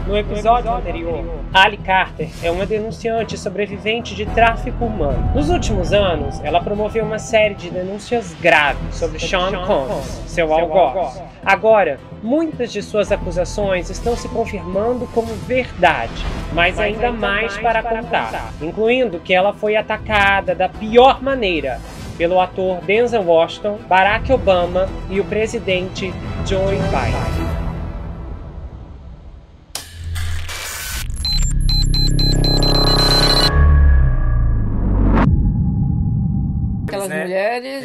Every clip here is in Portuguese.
No episódio anterior, Ali Carter é uma denunciante sobrevivente de tráfico humano. Nos últimos anos, ela promoveu uma série de denúncias graves sobre Sean Combs, seu algoz. Agora, muitas de suas acusações estão se confirmando como verdade, mas ainda mais para contar, incluindo que ela foi atacada da pior maneira pelo ator Denzel Washington, Barack Obama e o presidente Joe Biden. Aquelas mulheres,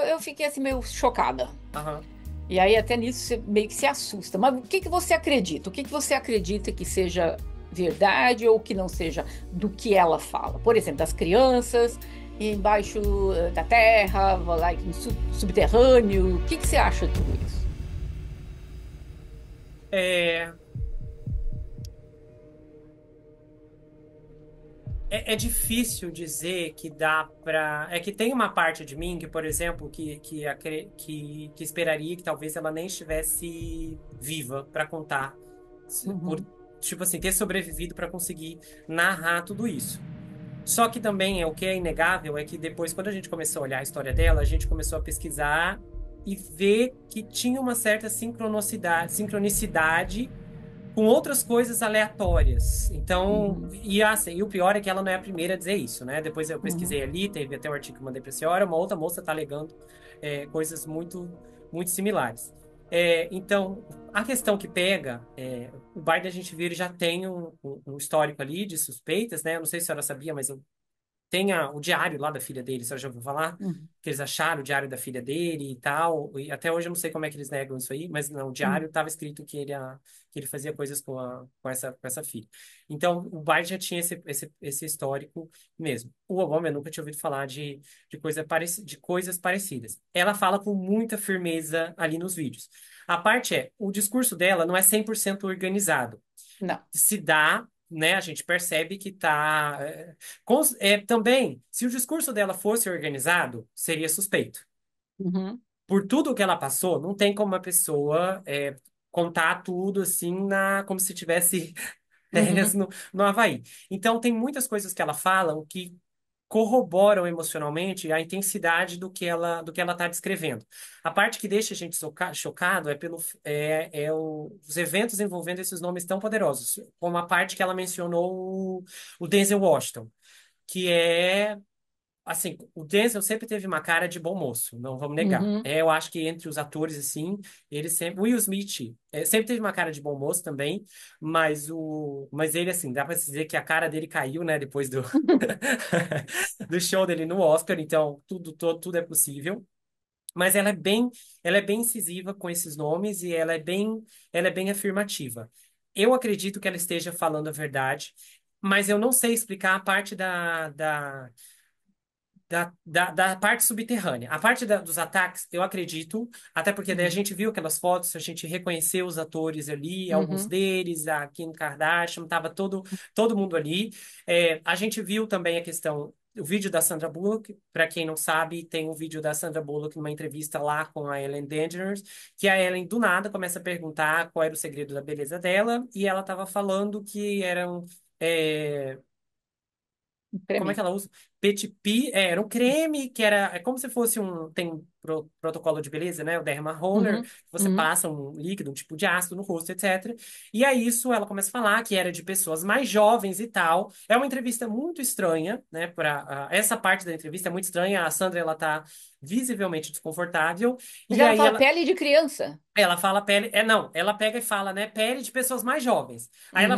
eu fiquei assim meio chocada. Uhum. E aí até nisso você meio que se assusta. Mas o que você acredita? O que você acredita que seja verdade ou que não seja do que ela fala? Por exemplo, das crianças embaixo da terra, lá no subterrâneo. O que você acha de tudo isso? É difícil dizer que dá pra. É que tem uma parte de mim que, por exemplo, que esperaria que talvez ela nem estivesse viva pra contar. Por, Uhum, tipo assim, ter sobrevivido pra conseguir narrar tudo isso. Só que também o que é inegável é que depois, quando a gente começou a olhar a história dela, a gente começou a pesquisar e ver que tinha uma certa sincronicidade com outras coisas aleatórias. Então, uhum, e assim, e o pior é que ela não é a primeira a dizer isso, né? Depois eu uhum, pesquisei ali, teve até um artigo que eu mandei para a senhora, uma outra moça está alegando coisas muito similares. Então, a questão que pega, o Biden, a gente viu, ele já tem um histórico ali de suspeitas, né? Eu não sei se a senhora sabia, mas tem o diário lá da filha dele, você já ouviu falar? uhum, Que eles acharam o diário da filha dele e tal. E até hoje eu não sei como é que eles negam isso aí, mas no diário uhum, estava escrito que ele fazia coisas com essa filha. Então, o Biden já tinha esse histórico mesmo. O Obama eu nunca tinha ouvido falar de coisas parecidas. Ela fala com muita firmeza ali nos vídeos. A parte o discurso dela não é 100% organizado. não. Se dá, né? A gente percebe que tá. Também, se o discurso dela fosse organizado, seria suspeito. Uhum, Por tudo que ela passou, não tem como uma pessoa contar tudo assim como se tivesse férias uhum, no Havaí. Então, tem muitas coisas que ela fala que corroboram emocionalmente a intensidade do que ela está descrevendo. A parte que deixa a gente chocado os eventos envolvendo esses nomes tão poderosos, como a parte que ela mencionou o Denzel Washington, que é assim, o Denzel sempre teve uma cara de bom moço, não vamos negar. uhum. Eu acho que entre os atores, assim, ele sempre. Will Smith sempre teve uma cara de bom moço também, mas ele, assim, dá pra dizer que a cara dele caiu, né, depois do show dele no Oscar, então tudo é possível. Mas ela é bem incisiva com esses nomes e ela é bem afirmativa. Eu acredito que ela esteja falando a verdade, mas eu não sei explicar a parte da parte subterrânea. A parte dos ataques, eu acredito, até porque daí a Uhum, gente viu aquelas fotos, a gente reconheceu os atores ali, alguns uhum, deles, a Kim Kardashian, tava todo mundo ali. A gente viu também a questão, o vídeo da Sandra Bullock, para quem não sabe, tem um vídeo da Sandra Bullock numa entrevista lá com a Ellen DeGeneres, que a Ellen do nada começa a perguntar qual era o segredo da beleza dela, e ela estava falando que eram pra como é mim. que ela usa? Petit era um creme que é como se fosse tem um protocolo de beleza, né? O Derma Roller, Uhum, você uhum, passa um líquido, um tipo de ácido no rosto, etc. E aí isso ela começa a falar que era de pessoas mais jovens e tal. É uma entrevista muito estranha, né? Essa parte da entrevista é muito estranha. A Sandra, ela tá visivelmente desconfortável. mas E ela aí fala ela pele de criança. ela fala pele. Não, ela pega e fala, né? Pele de pessoas mais jovens. Aí Uhum, ela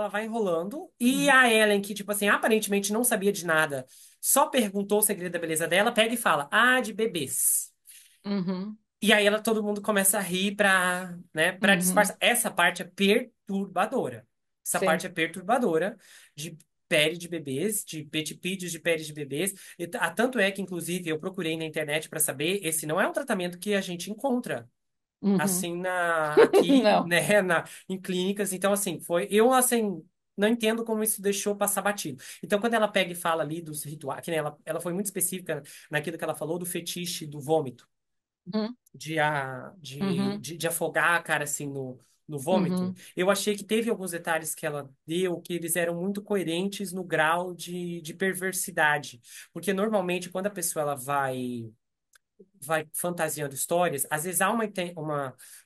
vai enrolando. E uhum, a Ellen, que, tipo assim, aparentemente não sabia de nada, só perguntou o segredo da beleza dela, pega e fala, de bebês. uhum, E aí todo mundo começa a rir pra uhum. disfarçar. Essa parte é perturbadora. Essa parte Sim. é perturbadora de pele de bebês, de petipídeos de pele de bebês. Tanto é que, inclusive, eu procurei na internet para saber, esse não é um tratamento que a gente encontra Uhum. assim aqui, Não. né, em clínicas. Então assim, eu assim não entendo como isso deixou passar batido. Então quando ela pega e fala ali dos rituais, que nem ela foi muito específica naquilo que ela falou do fetiche do vômito, Uhum, de uhum, afogar a cara assim no vômito, Uhum. eu achei que teve alguns detalhes que ela deu que eles eram muito coerentes no grau de perversidade. Porque normalmente, quando a pessoa ela vai fantasiando histórias, às vezes há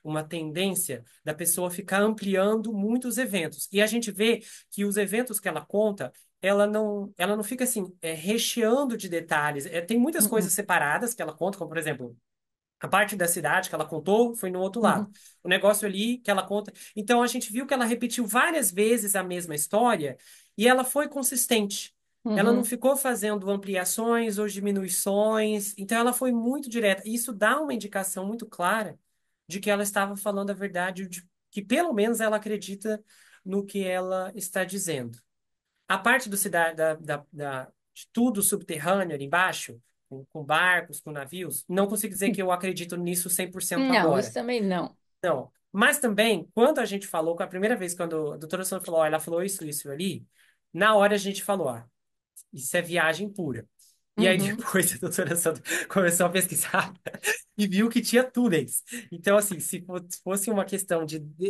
uma tendência da pessoa ficar ampliando muito os eventos. E a gente vê que os eventos que ela conta, ela não fica assim, recheando de detalhes. Tem muitas coisas Uhum. separadas que ela conta, como por exemplo, a parte da cidade que ela contou foi no outro lado. Uhum. O negócio ali que ela conta. Então a gente viu que ela repetiu várias vezes a mesma história e ela foi consistente. Ela não Uhum. ficou fazendo ampliações ou diminuições. Então ela foi muito direta. E isso dá uma indicação muito clara de que ela estava falando a verdade, de que pelo menos ela acredita no que ela está dizendo. A parte do cidade, de tudo subterrâneo ali embaixo, com barcos, com navios, não consigo dizer que eu acredito nisso 100% Não, isso agora. também não. Não. Mas também, quando a gente falou, com a primeira vez, quando a doutora Sandra falou, ó, ela falou isso ali, na hora a gente falou, ó, isso é viagem pura. E aí Uhum. depois a doutora Sandra começou a pesquisar e viu que tinha túneis. Então, assim, se fosse uma questão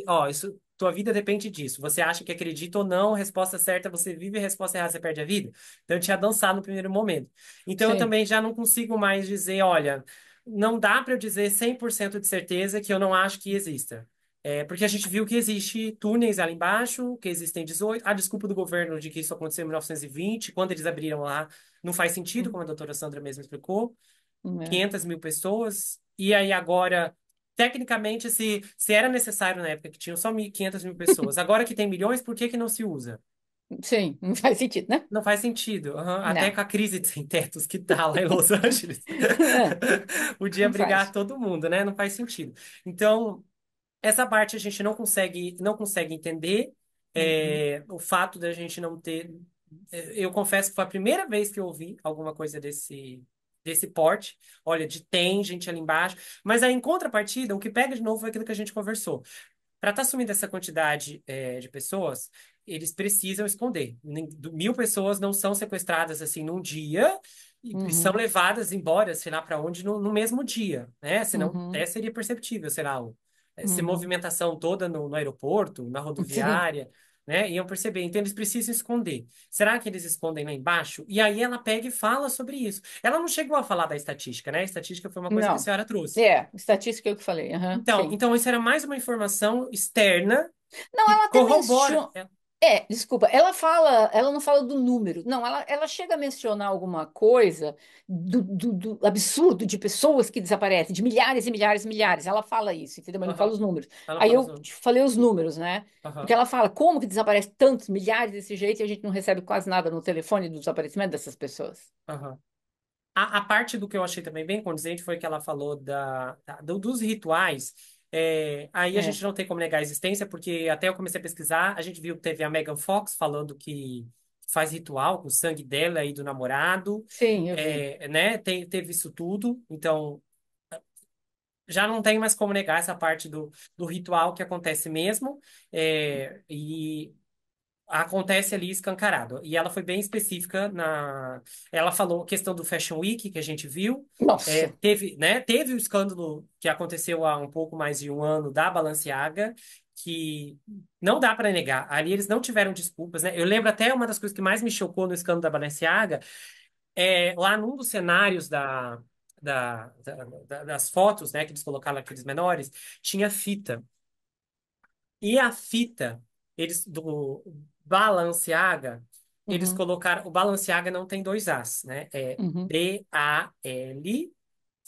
ó, isso, tua vida depende disso. Você acha que acredita ou não, resposta certa você vive, resposta errada você perde a vida. Então, eu tinha dançado no primeiro momento. Então, eu Sim. também já não consigo mais dizer, olha, não dá para eu dizer 100% de certeza que eu não acho que exista. Porque a gente viu que existe túneis ali embaixo, que existem 18. A desculpa do governo de que isso aconteceu em 1920, quando eles abriram lá, não faz sentido, como a Uhum. doutora Sandra mesmo explicou. É. 500 mil pessoas. E aí agora, tecnicamente, se era necessário na época que tinham só 500 mil pessoas, agora que tem milhões, por que que não se usa? Sim, não faz sentido, né? Não faz sentido. Aham. Até Não. com a crise de sem-tetos que tá lá em Los Angeles, É, podia não brigar faz. todo mundo, né? Não faz sentido. Então, essa parte a gente não consegue entender. Uhum. O fato da gente não ter. Eu confesso que foi a primeira vez que eu ouvi alguma coisa desse porte. Olha, tem gente ali embaixo. Mas aí, em contrapartida, o que pega de novo foi aquilo que a gente conversou. Para estar assumindo essa quantidade, de pessoas, eles precisam esconder. 1.000 pessoas não são sequestradas assim num dia e são Uhum. levadas embora, sei lá para onde, no mesmo dia, né? Senão Uhum. até seria perceptível, sei lá, essa Uhum. movimentação toda no aeroporto, na Sim. rodoviária, né? Iam perceber. Então eles precisam esconder. Será que eles escondem lá embaixo? E aí ela pega e fala sobre isso. Ela não chegou a falar da estatística, né? A estatística foi uma coisa que a Não. senhora trouxe. É, estatística é o que eu falei. Aham, Então, sim. então isso era mais uma informação externa Não, que ela até corrobora. menciona. É, desculpa, ela fala, ela não fala do número. Não, ela chega a mencionar alguma coisa do absurdo de pessoas que desaparecem, de milhares e milhares e milhares. Ela fala isso, entendeu? Mas não fala Aham. os números. Ela Aí fala os eu nomes. te falei os números, né? Porque Aham. ela fala como que desaparece tantos, milhares desse jeito e a gente não recebe quase nada no telefone do desaparecimento dessas pessoas. Aham. A parte do que eu achei também bem condizente foi que ela falou dos rituais. Aí a É. gente não tem como negar a existência, porque até eu comecei a pesquisar, a gente viu que teve a Megan Fox falando que faz ritual com o sangue dela e do namorado, Sim, eu vi. né? Teve isso tudo, então já não tem mais como negar essa parte do ritual que acontece mesmo, e acontece ali escancarado. E ela foi bem específica na. Ela falou a questão do Fashion Week que a gente viu. Nossa. Teve o escândalo que aconteceu há um pouco mais de um ano da Balenciaga, que não dá para negar. Ali eles não tiveram desculpas, né? Eu lembro até uma das coisas que mais me chocou no escândalo da Balenciaga, lá num dos cenários das fotos, né, que eles colocaram aqueles menores, tinha fita. E a fita, eles do Balenciaga, eles Uhum, colocaram. O Balenciaga não tem dois As, né? É uhum,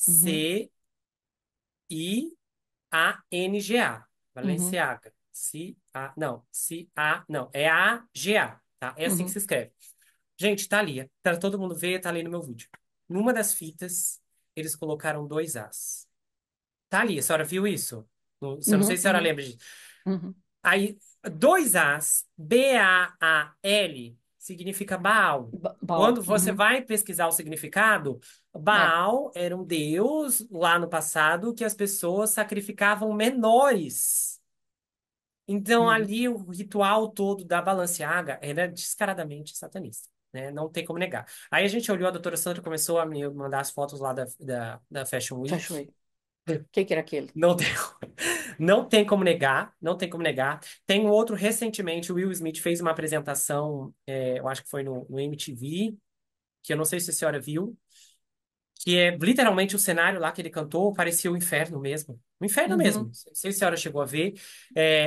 uhum, Balencianga. uhum, Balenciaga. Não, não, é A-G-A, tá? É assim que uhum. se escreve. Gente, tá ali, para todo mundo ver, tá ali no meu vídeo. Numa das fitas, eles colocaram dois As. Tá ali, a senhora viu isso? Eu não sei Uhum, se a senhora uhum, lembra disso. uhum. Aí, dois As, Baal, significa Baal. Bom, Quando você uhum, vai pesquisar o significado, é, Baal era um deus lá no passado que as pessoas sacrificavam menores. Então, uhum. ali, o ritual todo da Balenciaga era descaradamente satanista, né? Não tem como negar. Aí a gente olhou, a doutora Sandra começou a me mandar as fotos lá da Fashion Week. Fechou aí. Que era aquele? Não tem, não tem como negar, não tem como negar. Tem um outro recentemente, o Will Smith fez uma apresentação, eu acho que foi no MTV, que eu não sei se a senhora viu, que é literalmente o cenário lá que ele cantou parecia o inferno mesmo. O inferno mesmo. Uhum, Não sei se a senhora chegou a ver.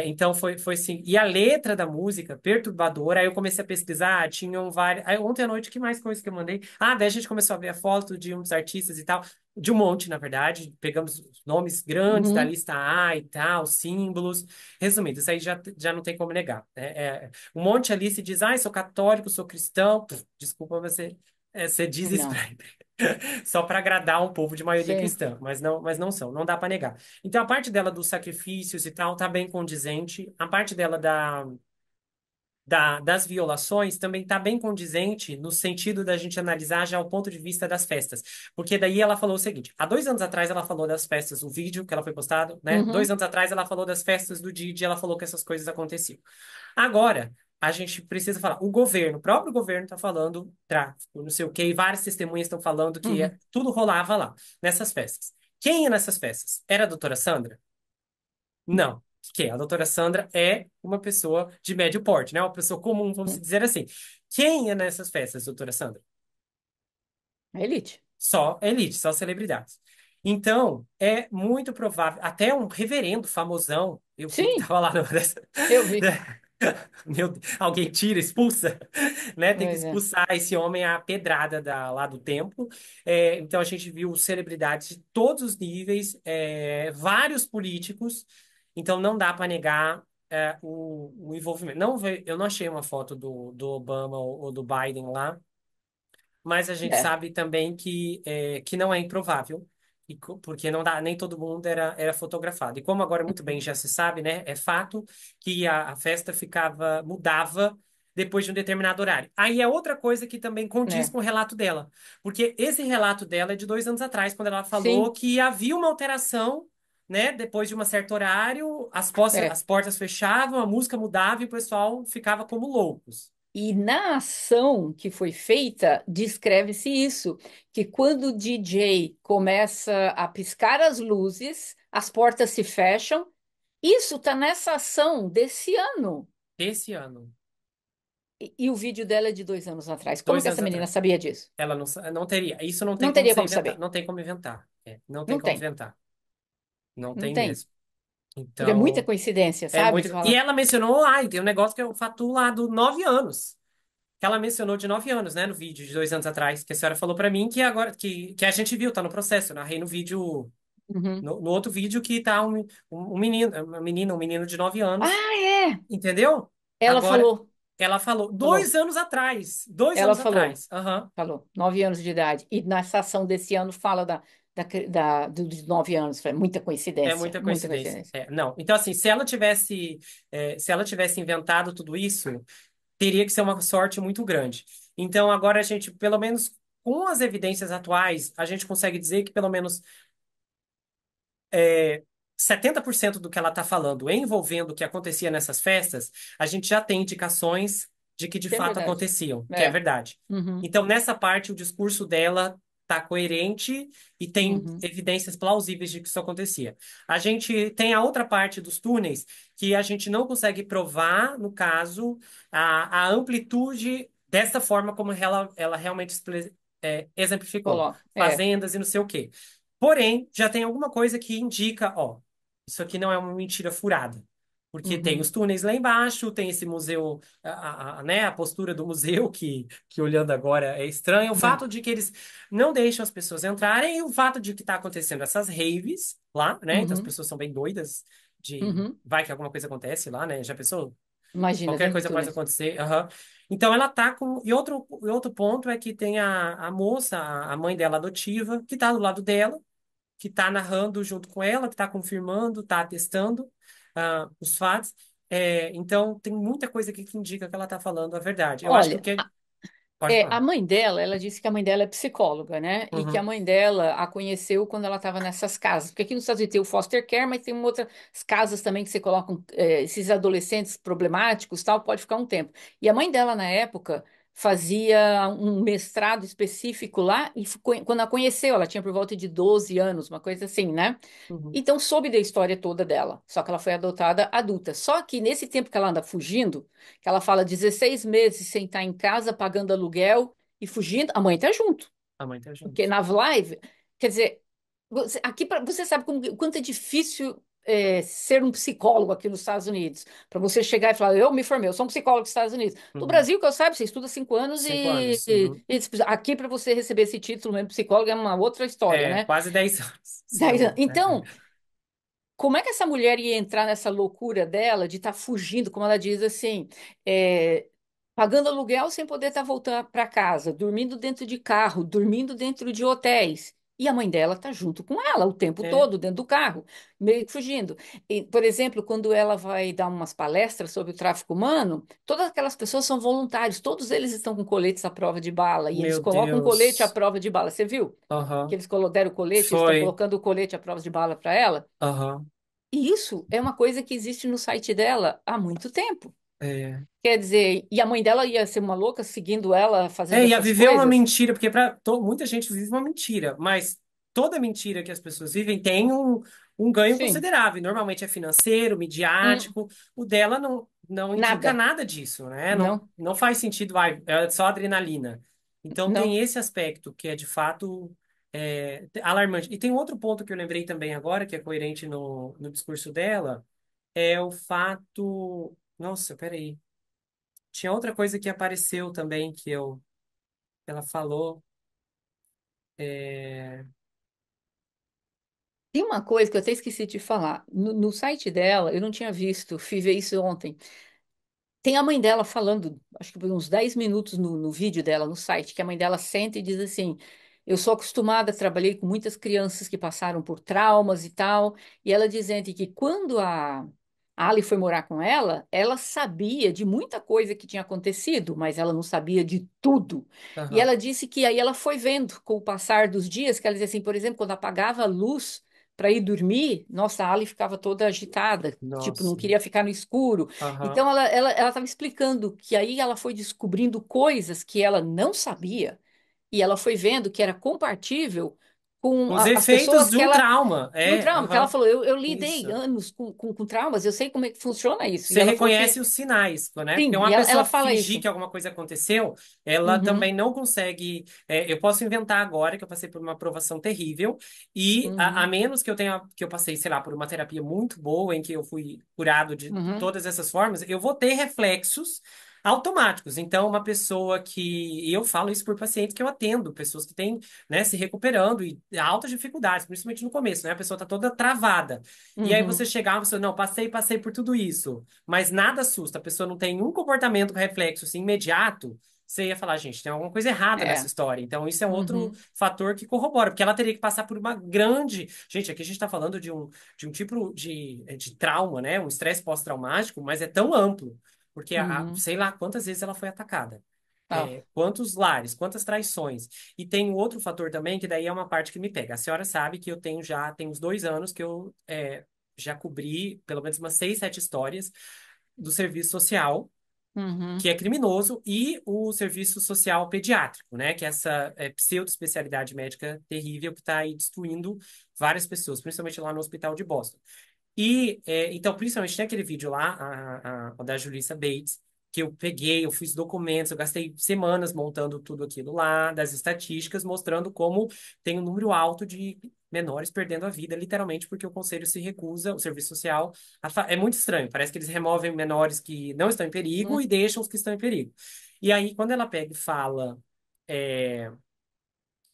Então foi assim. E a letra da música, perturbadora. Aí eu comecei a pesquisar, tinham vários. Aí, ontem à noite, que mais coisa que eu mandei? Ah, daí a gente começou a ver a foto de uns artistas e tal. De um monte, na verdade. Pegamos os nomes grandes da uhum. lista A e tal, símbolos. Resumindo, isso aí já não tem como negar. Um monte ali se diz, ah, eu sou católico, sou cristão. Pff, desculpa você. Você diz isso Não. só para agradar um povo de maioria Sim. cristã, mas não são, não dá para negar. Então a parte dela dos sacrifícios e tal tá bem condizente, a parte dela das violações também tá bem condizente no sentido da gente analisar já o ponto de vista das festas, porque daí ela falou o seguinte: há 2 anos atrás ela falou das festas, o vídeo que ela foi postado, né? Dois Uhum, anos atrás ela falou das festas do Didi, ela falou que essas coisas aconteciam. Agora, a gente precisa falar. O governo, o próprio governo está falando tráfico, não sei o quê, e várias testemunhas estão falando que uhum. tudo rolava lá, nessas festas. Quem ia nessas festas? Era a doutora Sandra? Não. Quem? A doutora Sandra é uma pessoa de médio porte, né? Uma pessoa comum, vamos Uhum. dizer assim. Quem ia nessas festas, doutora Sandra? A elite. Só elite, só celebridades. Então, é muito provável, até um reverendo famosão, eu vi que Sim, estava lá numa dessa. eu vi. Meu Deus, alguém tira, expulsa, né? Tem que Pois é. expulsar esse homem à pedrada lá do templo. Então a gente viu celebridades de todos os níveis, vários políticos. Então não dá para negar o envolvimento. Não, eu não achei uma foto do Obama ou do Biden lá, mas a gente É. sabe também que não é improvável, porque não dá, nem todo mundo era fotografado. E como agora muito bem já se sabe, né, é fato que a festa mudava depois de um determinado horário. Aí é outra coisa que também condiz É. com o relato dela, porque esse relato dela é de 2 anos atrás, quando ela falou Sim, que havia uma alteração, né, depois de um certo horário, é. as portas fechavam, a música mudava e o pessoal ficava como loucos. E na ação que foi feita, descreve-se isso, que quando o DJ começa a piscar as luzes, as portas se fecham. Isso está nessa ação desse ano. Esse ano, E o vídeo dela é de 2 anos atrás. Como dois que anos essa menina atrás. sabia disso? Ela não teria. Isso não tem Não como teria ser como inventar. saber. Não tem como inventar. Não tem Não como tem. inventar. Não Não tem tem. mesmo. Porque é muita Então, coincidência, é sabe? muito. Você E fala, ela mencionou, tem um negócio que é o fatu lá do 9 anos. Que ela mencionou de 9 anos, né, no vídeo de 2 anos atrás. Que a senhora falou pra mim que agora, que a gente viu, tá no processo. Eu narrei no vídeo, uhum. no outro vídeo que tá um menino, um menino de 9 anos. Ah, é! Entendeu? Ela Agora, falou, ela falou, falou, 2 anos atrás. Dois ela anos falou, atrás. Aham. falou, 9 anos de idade. E nessa ação desse ano fala dos 9 anos. Foi muita É coincidência, muita muita coincidência. coincidência. Não. Então, assim, se ela tivesse inventado tudo isso, teria que ser uma sorte muito grande. Então, agora a gente, pelo menos com as evidências atuais, a gente consegue dizer que pelo menos 70% do que ela está falando envolvendo o que acontecia nessas festas, a gente já tem indicações de que de Que é fato verdade. aconteciam, que é É. verdade. Uhum, Então, nessa parte, o discurso dela está coerente e tem uhum. evidências plausíveis de que isso acontecia. A gente tem a outra parte dos túneis que a gente não consegue provar, no caso, a amplitude dessa forma como ela realmente exemplificou. Coloca. É. Fazendas e não sei o quê. Porém, já tem alguma coisa que indica, ó, isso aqui não é uma mentira furada. Porque tem Uhum. os túneis lá embaixo, tem esse museu, né, a postura do museu, que olhando agora é estranha. O É. fato de que eles não deixam as pessoas entrarem e o fato de que está acontecendo essas raves lá, né? Então as Uhum. pessoas são bem doidas de Uhum. vai que alguma coisa acontece lá, né? Já pensou? Imagina, Qualquer dentro do coisa pode túnel. acontecer. Aham. Então ela tá com. E outro ponto é que tem a moça, a mãe dela adotiva, que tá do lado dela que está narrando junto com ela, que está confirmando, está atestando os fatos. Então, tem muita coisa aqui que indica que ela está falando a verdade. Eu acho que o Olha, que. Pode a falar. mãe dela, ela disse que a mãe dela é psicóloga, né? E que a Uhum. mãe dela a conheceu quando ela estava nessas casas. Porque aqui nos Estados Unidos tem o foster care, mas tem outras casas também que você coloca esses adolescentes problemáticos, tal, pode ficar um tempo. E a mãe dela, na época, fazia um mestrado específico lá, e quando a conheceu, ela tinha por volta de 12 anos, uma coisa assim, né? Uhum. Então soube da história toda dela, só que ela foi adotada adulta. Só que nesse tempo que ela anda fugindo, que ela fala 16 meses sem estar em casa, pagando aluguel e fugindo, a mãe tá junto. A mãe tá Porque junto. na live, quer dizer, aqui você sabe o quanto é difícil ser um psicólogo aqui nos Estados Unidos. Para você chegar e falar, eu me formei, eu sou um psicólogo dos Estados Unidos. No Uhum. Brasil, que eu saiba, você estuda 5 anos 5 anos. Uhum. aqui para você receber esse título mesmo psicólogo é uma outra história, É, né? quase 10 anos. Sim, amor. Então, como é que essa mulher ia entrar nessa loucura dela de estar fugindo, como ela diz assim, é, pagando aluguel sem poder estar voltando para casa, dormindo dentro de carro, dormindo dentro de hotéis? E a mãe dela está junto com ela o tempo É, todo, dentro do carro, meio que fugindo. E, por exemplo, quando ela vai dar umas palestras sobre o tráfico humano, todas aquelas pessoas são voluntários, todos eles estão com coletes à prova de bala, e eles meu colocam um colete à Deus. prova de bala. Você viu? Que Aham. eles deram o colete, eles estão Foi. colocando o colete à prova de bala para ela? Aham. E isso é uma coisa que existe no site dela há muito tempo. É. Quer dizer, e a mãe dela ia ser uma louca seguindo ela fazendo Ia essas viver uma coisas? mentira, porque muita gente vive uma mentira, mas toda mentira que as pessoas vivem tem um ganho Sim. considerável. Normalmente é financeiro, Hum, midiático. O dela não indica nada. nada disso, né? Não, Não, não faz sentido, é só adrenalina. Então tem não. esse aspecto que é de fato alarmante. E tem outro ponto que eu lembrei também agora, que é coerente no discurso dela, é o fato. Nossa, peraí. Tinha outra coisa que apareceu também ela falou. É, Tem uma coisa que eu até esqueci de falar. No site dela, eu não tinha visto, fui ver isso ontem. Tem a mãe dela falando, acho que por uns 10 minutos no vídeo dela, no site, que a mãe dela senta e diz assim: Eu sou acostumada, trabalhei com muitas crianças que passaram por traumas e tal. E ela dizendo que quando a Ali foi morar com ela, ela sabia de muita coisa que tinha acontecido, mas ela não sabia de tudo. E aham. ela disse que aí ela foi vendo com o passar dos dias, que ela dizia assim, por exemplo, quando apagava a luz para ir dormir, nossa, a Ali ficava toda agitada, tipo, não Nossa. queria ficar no escuro. Aham. Então ela estava explicando que aí ela foi descobrindo coisas que ela não sabia e ela foi vendo que era compatível com Os as efeitos pessoas de que um ela trauma. de um É, trauma, que ela aham. falou, eu lidei Isso. anos com traumas, eu sei como é que funciona isso. E Você ela falou que reconhece os sinais, né? Porque sim, uma e ela pessoa fala fingir isso. que alguma coisa aconteceu, ela também Uhum, não consegue. Eu posso inventar agora que eu passei por uma aprovação terrível, e a uhum, menos que eu tenha, que eu passei, sei lá, por uma terapia muito boa, em que eu fui curado de uhum, todas essas formas, eu vou ter reflexos automáticos. Então, uma pessoa e eu falo isso por pacientes que eu atendo, pessoas que têm, né, se recuperando e altas dificuldades, principalmente no começo, né? A pessoa tá toda travada. E aí você uhum. chegar, e você, não, passei por tudo isso, mas nada assusta, a pessoa não tem um comportamento reflexo assim, imediato, você ia falar, gente, tem alguma coisa errada nessa É. história. Então, isso é um outro Uhum, fator que corrobora, porque ela teria que passar por uma grande. Gente, aqui a gente está falando de um tipo de trauma, né? Um estresse pós-traumático, mas é tão amplo, porque uhum. sei lá quantas vezes ela foi atacada. Ah, Quantos lares, quantas traições. E tem um outro fator também, que daí é uma parte que me pega. A senhora sabe que eu tenho já, tem uns 2 anos que eu já cobri pelo menos umas 6, 7 histórias do serviço social, uhum, que é criminoso, e o serviço social pediátrico, né? Que é essa pseudo-especialidade médica terrível que está aí destruindo várias pessoas, principalmente lá no hospital de Boston. E, então, principalmente tem aquele vídeo lá, a da Julissa Bates, que eu peguei, eu fiz documentos, eu gastei semanas montando tudo aquilo lá, das estatísticas, mostrando como tem um número alto de menores perdendo a vida, literalmente, porque o conselho se recusa, o serviço social. É muito estranho, parece que eles removem menores que não estão em perigo uhum, e deixam os que estão em perigo. E aí, quando ela pega e fala. é,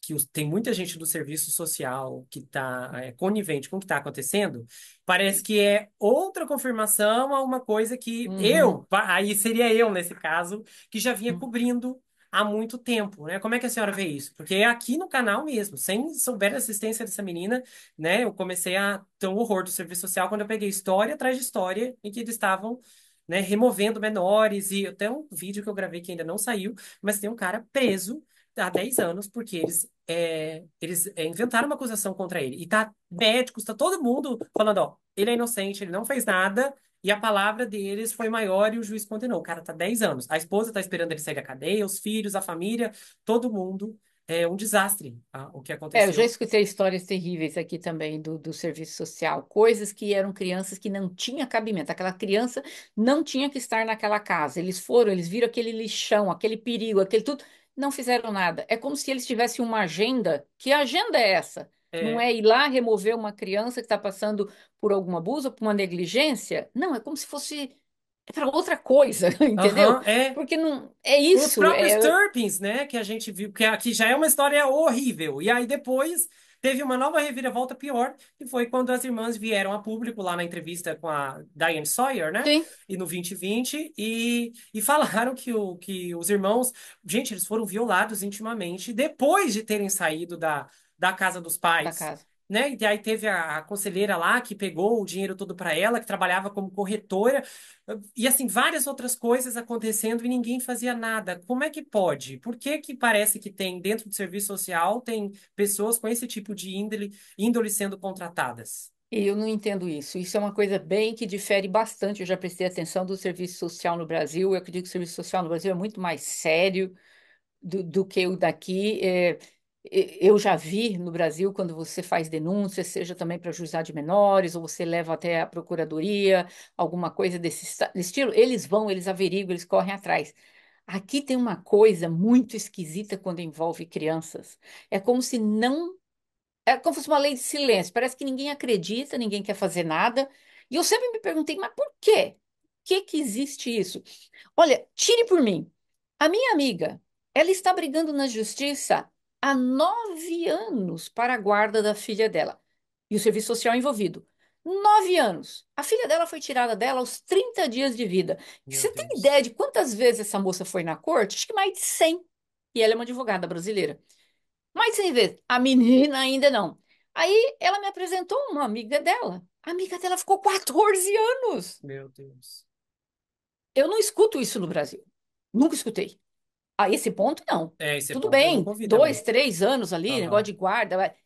que tem muita gente do serviço social que está conivente com o que está acontecendo, parece que é outra confirmação a uma coisa que uhum, aí seria eu nesse caso, que já vinha cobrindo há muito tempo, né? Como é que a senhora vê isso? Porque é aqui no canal mesmo, sem souber a assistência dessa menina, né? Eu comecei a ter um horror do serviço social quando eu peguei história atrás de história em que eles estavam, né, removendo menores, e até um vídeo que eu gravei que ainda não saiu, mas tem um cara preso há 10 anos, porque eles inventaram uma acusação contra ele. E tá médicos, tá todo mundo falando, ó, ele é inocente, ele não fez nada, e a palavra deles foi maior e o juiz condenou. O cara tá 10 anos. A esposa tá esperando ele sair da cadeia, os filhos, a família, todo mundo. É um desastre, o que Eu já aconteceu. escutei histórias terríveis aqui também do serviço social, coisas que eram crianças que não tinha cabimento. Aquela criança não tinha que estar naquela casa. Eles foram, eles viram aquele lixão, aquele perigo, aquele tudo, não fizeram nada. É como se eles tivessem uma agenda. Que agenda é essa? Não É, é ir lá remover uma criança que está passando por algum abuso, por uma negligência? Não, é como se fosse para outra coisa, entendeu? aham, é. Porque não é Os isso. próprios Turpins, né, que a gente viu, que aqui já é uma história horrível. E aí depois teve uma nova reviravolta pior, que foi quando as irmãs vieram a público lá na entrevista com a Diane Sawyer, né, Sim, e no 2020, e falaram que os irmãos, gente, eles foram violados intimamente depois de terem saído da casa dos da pais. casa. Né? E aí teve a conselheira lá que pegou o dinheiro todo para ela, que trabalhava como corretora. E assim, várias outras coisas acontecendo e ninguém fazia nada. Como é que pode? Por que que parece que tem, dentro do serviço social, tem pessoas com esse tipo de índole sendo contratadas? E eu não entendo isso. Isso é uma coisa bem que difere bastante. Eu já prestei atenção do serviço social no Brasil. Eu acredito que o serviço social no Brasil é muito mais sério do que o daqui. Eu já vi no Brasil, quando você faz denúncia, seja também para juizado de menores, ou você leva até a procuradoria, alguma coisa desse estilo, eles vão, eles averiguam, eles correm atrás. Aqui tem uma coisa muito esquisita quando envolve crianças. É como se não É como se fosse uma lei de silêncio. Parece que ninguém acredita, ninguém quer fazer nada. E eu sempre me perguntei, mas por quê? Por que existe isso? Olha, tire por mim. A minha amiga, ela está brigando na justiça há 9 anos para a guarda da filha dela. E o serviço social envolvido. 9 anos. A filha dela foi tirada dela aos 30 dias de vida. Meu Você tem ideia Deus. de quantas vezes essa moça foi na corte? Acho que mais de 100. E ela é uma advogada brasileira. Mas sem ver, a menina ainda não. Aí ela me apresentou uma amiga dela. A amiga dela ficou 14 anos. Meu Deus. Eu não escuto isso no Brasil. Nunca escutei. A esse ponto, não. É, esse Tudo ponto eu bem, nunca ouvi também. 2, 3 anos ali, negócio Aham. de guarda,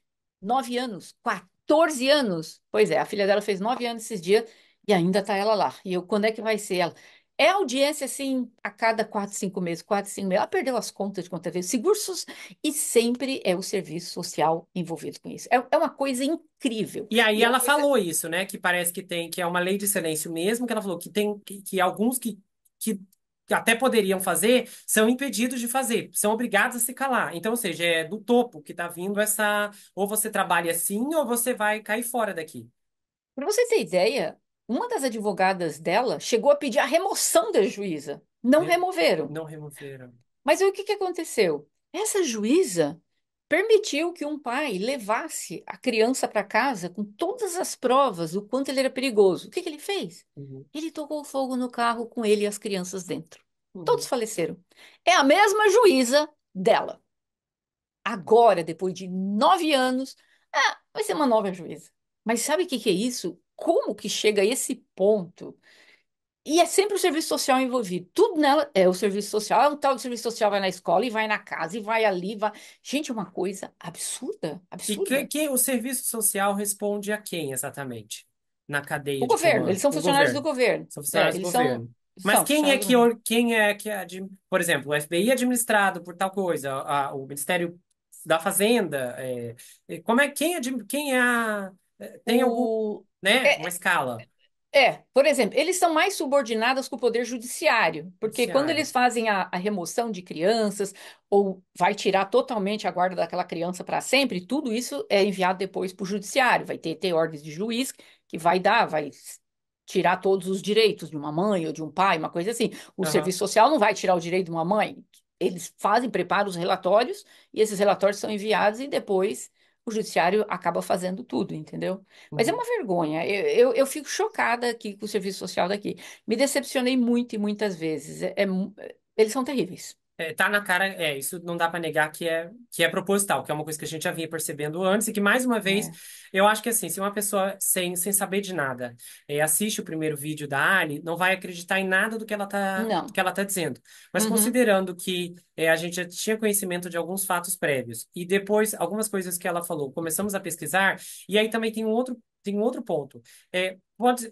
9 anos, 14 anos. Pois é, a filha dela fez 9 anos esses dias e ainda tá ela lá. E eu, quando é que vai ser ela? É audiência, assim, a cada 4, 5 meses, 4, 5 meses. Ela perdeu as contas de quantas vezes. Seguros, e sempre é o serviço social envolvido com isso. É uma coisa incrível. E aí E é uma ela coisa. falou isso, né? Que parece que tem, que é uma lei de silêncio mesmo, que ela falou que tem que alguns que até poderiam fazer são impedidos de fazer, são obrigados a se calar. Então, ou seja, é do topo que tá vindo essa, ou você trabalha assim, ou você vai cair fora daqui. Para você ter ideia, uma das advogadas dela chegou a pedir a remoção da juíza. Não Meu, removeram. não removeram. Mas aí o que que aconteceu? Essa juíza permitiu que um pai levasse a criança para casa com todas as provas do quanto ele era perigoso. O que que ele fez? Uhum, Ele tocou fogo no carro com ele e as crianças dentro. Todos uhum. faleceram. É a mesma juíza dela. Agora, depois de 9 anos, vai ser uma nova juíza. Mas sabe o que que é isso? Como que chega a esse ponto? E é sempre o serviço social envolvido. Tudo nela é o serviço social. Um tal de serviço social vai na escola e vai na casa e vai ali, vai. Gente, é uma coisa absurda, E absurda. o serviço social responde a quem exatamente na O cadeia de governo, eles comando? são O funcionários do governo. governo. São funcionários do Eles são, governo. Mas são funcionários do governo. por exemplo, o FBI é administrado por tal coisa, o Ministério da Fazenda, como é quem é tem algum, O, né, uma é, escala por exemplo, eles são mais subordinados com o poder judiciário, porque quando judiciária. eles fazem a remoção de crianças ou vai tirar totalmente a guarda daquela criança para sempre, tudo isso é enviado depois para o judiciário. Vai ter ordens de juiz que vai tirar todos os direitos de uma mãe ou de um pai, uma coisa assim. O Aham. serviço social não vai tirar o direito de uma mãe. Eles preparam os relatórios e esses relatórios são enviados e depois o judiciário acaba fazendo tudo, entendeu? Mas é Uhum. uma vergonha. Eu fico chocada aqui com o serviço social daqui. Me decepcionei muito e muitas vezes. Eles são terríveis. Tá na cara, isso não dá para negar que é proposital, que é uma coisa que a gente já vinha percebendo antes e que, mais uma vez, É. eu acho que assim, se uma pessoa sem saber de nada assiste o primeiro vídeo da Ali, não vai acreditar em nada do Não. que ela tá dizendo. Mas Uhum. considerando que a gente já tinha conhecimento de alguns fatos prévios e depois algumas coisas que ela falou, começamos a pesquisar, e aí também tem um outro tem um outro ponto.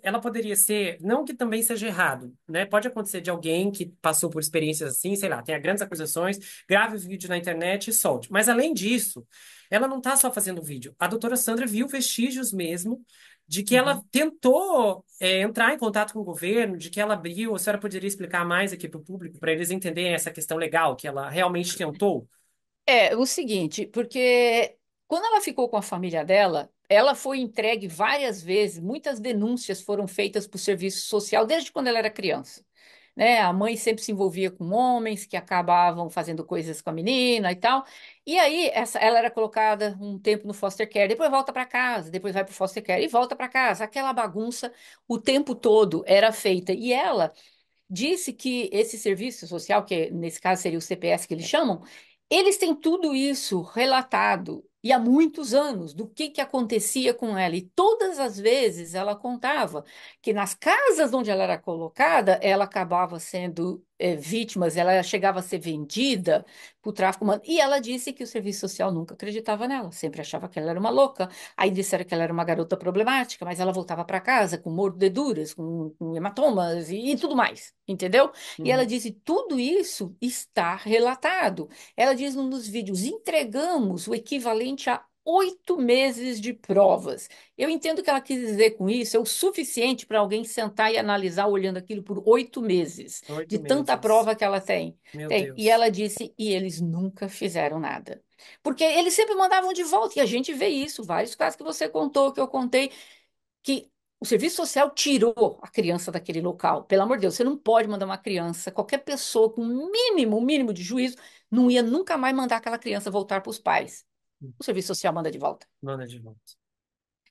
Ela poderia ser, não que também seja errado, né? Pode acontecer de alguém que passou por experiências assim, sei lá, tenha grandes acusações, grave o vídeo na internet e solte. Mas além disso, ela não está só fazendo vídeo. A doutora Sandra viu vestígios mesmo de que ela Uhum. tentou entrar em contato com o governo, de que ela abriu. A senhora poderia explicar mais aqui para o público, para eles entenderem essa questão legal, que ela realmente tentou? É o seguinte, porque quando ela ficou com a família dela, ela foi entregue várias vezes, muitas denúncias foram feitas para o serviço social desde quando ela era criança. Né? A mãe sempre se envolvia com homens que acabavam fazendo coisas com a menina e tal. E aí ela era colocada um tempo no foster care, depois volta para casa, depois vai para o foster care e volta para casa. Aquela bagunça o tempo todo era feita. E ela disse que esse serviço social, que nesse caso seria o CPS que eles chamam, eles têm tudo isso relatado e há muitos anos do que acontecia com ela. E todas as vezes ela contava que nas casas onde ela era colocada, ela acabava sendo vítima, ela chegava a ser vendida para o tráfico humano. E ela disse que o serviço social nunca acreditava nela, sempre achava que ela era uma louca. Aí disseram que ela era uma garota problemática, mas ela voltava para casa com mordeduras, com hematomas e tudo mais, entendeu? E ela Uhum. disse: tudo isso está relatado. Ela diz num dos vídeos: entregamos o equivalente a 8 meses de provas. Eu entendo que ela quis dizer com isso é o suficiente para alguém sentar e analisar olhando aquilo por 8 meses, de Oito tanta meses. prova que ela tem. Meu Tem. E Deus. ela disse, e eles nunca fizeram nada. Porque eles sempre mandavam de volta, e a gente vê isso, vários casos que você contou, que eu contei, que o serviço social tirou a criança daquele local. Pelo amor de Deus, você não pode mandar uma criança, qualquer pessoa com o mínimo de juízo, não ia nunca mais mandar aquela criança voltar para os pais. O serviço social manda de volta. Manda de volta.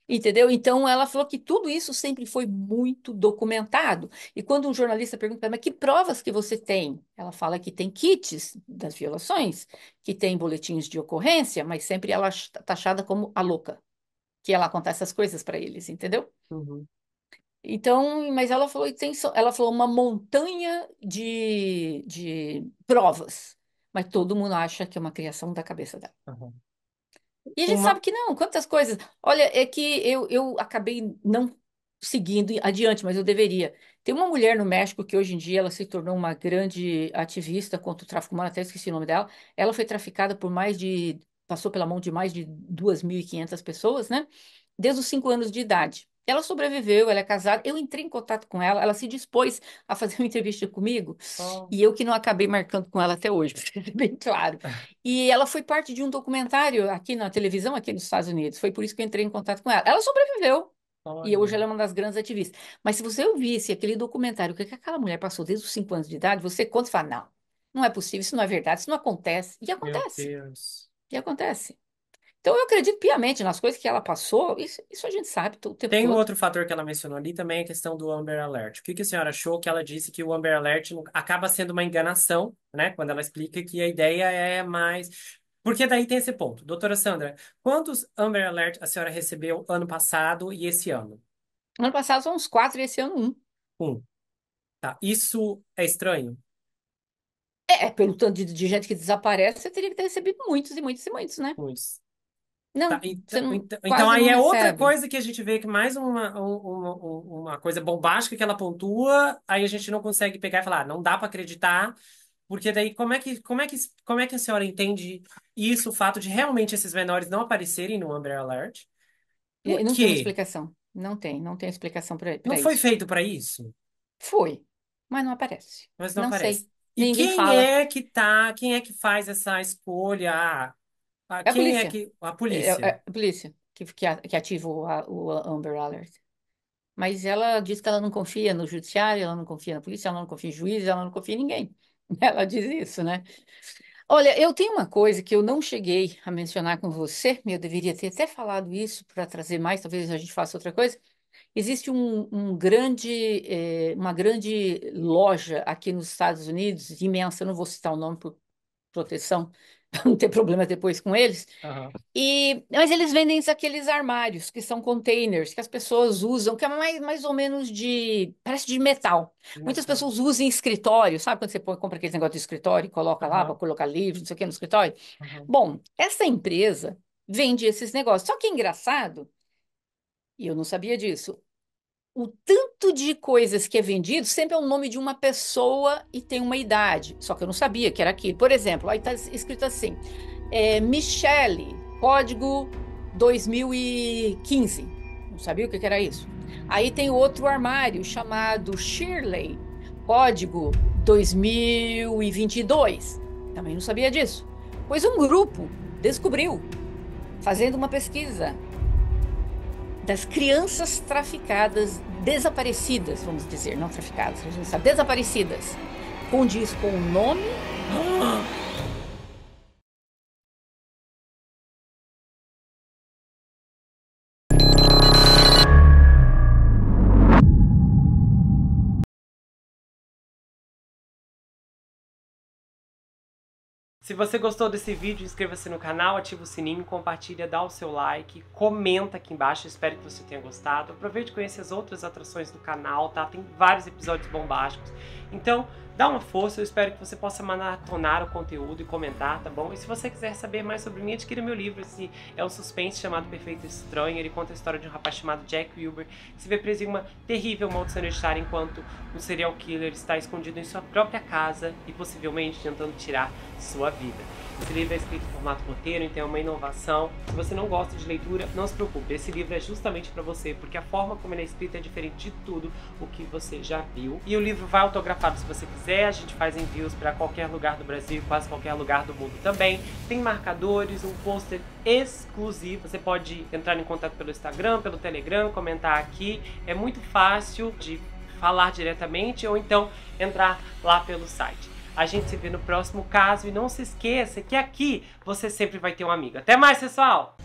Entendeu? Então ela falou que tudo isso sempre foi muito documentado. E quando um jornalista pergunta para ela, mas que provas que você tem? Ela fala que tem kits das violações, que tem boletins de ocorrência, mas sempre ela é taxada como a louca, que ela conta essas coisas para eles, entendeu? Uhum. Então, mas ela falou, ela falou uma montanha de provas, mas todo mundo acha que é uma criação da cabeça dela. Aham. E a gente Uma. sabe que não, quantas coisas. Olha, é que eu acabei não seguindo adiante, mas eu deveria. Tem uma mulher no México que hoje em dia ela se tornou uma grande ativista contra o tráfico humano, até esqueci o nome dela. Ela foi traficada por passou pela mão de mais de 2.500 pessoas, né? Desde os 5 anos de idade. Ela sobreviveu, ela é casada. Eu entrei em contato com ela se dispôs a fazer uma entrevista comigo, Oh. e eu que não acabei marcando com ela até hoje, para ser bem claro. E ela foi parte de um documentário aqui na televisão, aqui nos Estados Unidos. Foi por isso que eu entrei em contato com ela. Ela sobreviveu. E hoje Olha. ela é uma das grandes ativistas. Mas se você ouvisse aquele documentário, o que aquela mulher passou desde os 5 anos de idade, você conta e fala, não, não é possível, isso não é verdade, isso não acontece. E Meu acontece. Deus. E acontece. Então eu acredito piamente nas coisas que ela passou, isso a gente sabe o tempo Tem um todo. outro fator que ela mencionou ali também, a questão do Amber Alert. O que que a senhora achou que ela disse que o Amber Alert acaba sendo uma enganação, né? Quando ela explica que a ideia é mais. Porque daí tem esse ponto. Doutora Sandra, quantos Amber Alert a senhora recebeu ano passado e esse ano? Ano passado são uns 4 e esse ano um. Um. Tá. Isso é estranho? Pelo tanto de gente que desaparece, você teria que ter recebido muitos e muitos e muitos, né? Uns. Tá, Não, então, você não, então quase aí não é outra recebe. coisa que a gente vê que mais uma coisa bombástica que ela pontua, aí a gente não consegue pegar e falar, "Ah, não dá para acreditar, porque daí como é que a senhora entende isso, o fato de realmente esses menores não aparecerem no Amber Alert? E Por não tem uma quê? explicação. Não tem explicação Não para foi isso. feito para isso, Foi, mas não aparece. mas não Não aparece. sei. E Ninguém fala. quem é que faz essa escolha? É a Quem é polícia. que a É polícia? a polícia que ativa o Amber Alert. Mas ela diz que ela não confia no judiciário, ela não confia na polícia, ela não confia em juiz, ela não confia em ninguém. Ela diz isso, né? Olha, eu tenho uma coisa que eu não cheguei a mencionar com você, eu deveria ter até falado isso para trazer mais, talvez a gente faça outra coisa. Existe uma grande loja aqui nos Estados Unidos, imensa, eu não vou citar o nome por proteção, para não ter problema depois com eles. Aham. Mas eles vendem aqueles armários, que são containers, que as pessoas usam, que é mais ou menos parece de metal. Muitas Metal. pessoas usam em escritório, sabe quando você compra aquele negócio de escritório e coloca lá para Aham. colocar livros, não sei o que, no escritório? Aham. Bom, essa empresa vende esses negócios. Só que é engraçado E eu não sabia disso. O tanto de coisas que é vendido sempre é o nome de uma pessoa e tem uma idade. Só que eu não sabia que era aquilo. Por exemplo, aí está escrito assim: Michele, código 2015. Não sabia o que era isso. Aí tem outro armário chamado Shirley, código 2022. Também não sabia disso. Pois um grupo descobriu, fazendo uma pesquisa, das crianças traficadas, desaparecidas, vamos dizer, não traficadas, a gente sabe, desaparecidas, condiz com o nome. Se você gostou desse vídeo, inscreva-se no canal, ativa o sininho, compartilha, dá o seu like, comenta aqui embaixo, espero que você tenha gostado. Aproveite e conheça as outras atrações do canal, tá? Tem vários episódios bombásticos. Então, dá uma força, eu espero que você possa maratonar o conteúdo e comentar, tá bom? E se você quiser saber mais sobre mim, adquira meu livro. Esse é um suspense chamado Perfeito e Estranho. Ele conta a história de um rapaz chamado Jack Wilbur, que se vê preso em uma terrível maldição hereditária enquanto um serial killer está escondido em sua própria casa e possivelmente tentando tirar sua vida. Esse livro é escrito em formato roteiro, então é uma inovação. Se você não gosta de leitura, não se preocupe, esse livro é justamente para você, porque a forma como ele é escrito é diferente de tudo o que você já viu. E o livro vai autografado se você quiser, a gente faz envios para qualquer lugar do Brasil, quase qualquer lugar do mundo também. Tem marcadores, um pôster exclusivo, você pode entrar em contato pelo Instagram, pelo Telegram, comentar aqui, é muito fácil de falar diretamente ou então entrar lá pelo site. A gente se vê no próximo caso e não se esqueça que aqui você sempre vai ter um amigo. Até mais, pessoal!